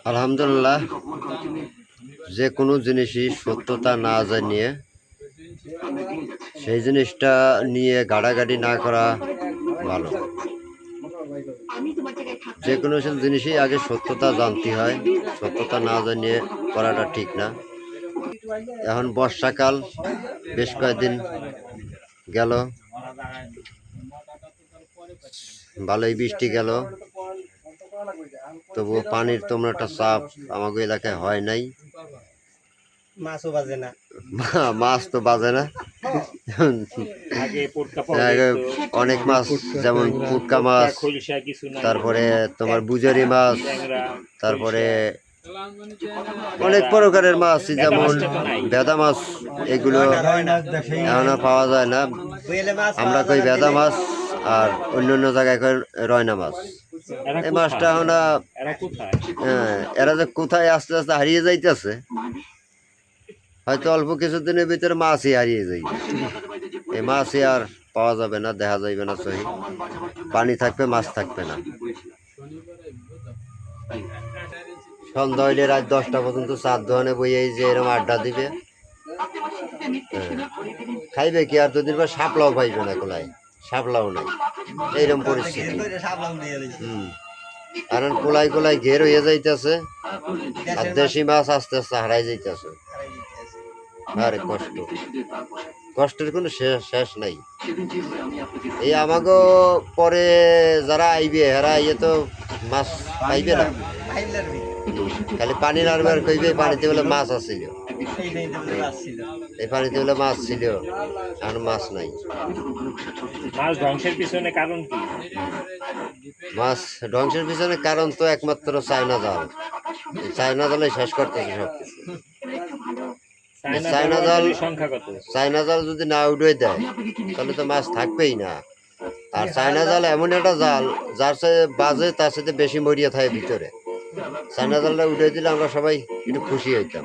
আলহামদুলিল্লাহ, যে কোনো জিনিসই সত্যতা না জানিয়ে সেই জিনিসটা নিয়ে গাড়াগাড়ি না করা ভালো। যে কোনো জিনিসই আগে সত্যতা জানতে হয়, সত্যতা না জানিয়ে করাটা ঠিক না। এখন বর্ষাকাল বেশ কয়েকদিন গেল, ভালোই বৃষ্টি গেল, তবুও পানির তোমরা একটা চাপ আমাকে এলাকায় হয় নাই। মাছও বাজে না, মাছ তো বাজে না। আগে অনেক মাছ, যেমন পুটকা মাছ, তারপরে তোমার বুজারি মাছ, তারপরে অনেক প্রকারের মাছ, যেমন ভেদা মাছ, এগুলো এখন আর পাওয়া যায় না। আমরা কই ভেদা মাছ, আর অন্য অন্য জায়গায় কই রয়না মাছ। এই মাছটা এখন এরা যে কোথায় আস্তে আস্তে হারিয়ে যাইতেছে, হয়তো অল্প কিছুদিনের ভিতরে মাছই হারিয়ে যাই। এই মাছই আর পাওয়া যাবে না, দেখা যাইবে না। সহি পানি থাকবে, মাছ থাকবে না। সন্ধ্যা হইলে রাত 10টা পর্যন্ত চার দোকানে বইয়ে যে এরকম আড্ডা দিবে। খাইবে কি আর? দুদিন পর শাপলাও পাইবে না, কোলায় শাপলাও নাই, এইরকম পরিস্থিতি। কারণ কোলাই কোলাই ঘের হয়ে যাইতেছে, আর দেশি মাছ আস্তে আস্তে হারাই যাইতেছে। আরে কষ্ট, কষ্টের কোনো শেষ নাই। এই আমাগো পরে যারা আইবে, এরা আইয়ে তো মাছ পাইবে না, খালি পানি নাড়বার কইবে পানিতে বলে মাছ আসছিল, এই পানিতে বলে মাছ ছিল, আর মাছ নাই। মাছ ধ্বংসের পিছনে কারণ কি? মাছ ধ্বংসের পিছনে কারণ তো একমাত্র চায়না জাল। চায়না জালে শেষ করতেছে সবকিছু। চায়না জাল যদি না উঠে দেয় তাহলে তো মাছ থাকবেই না। আর চায়না জাল এমন একটা জাল, যার সাথে বাজে তার সাথে বেশি মরিয়া থাকে ভিতরে। চায়না জালটা উঠে দিলে আমরা সবাই একটু খুশি হইতাম।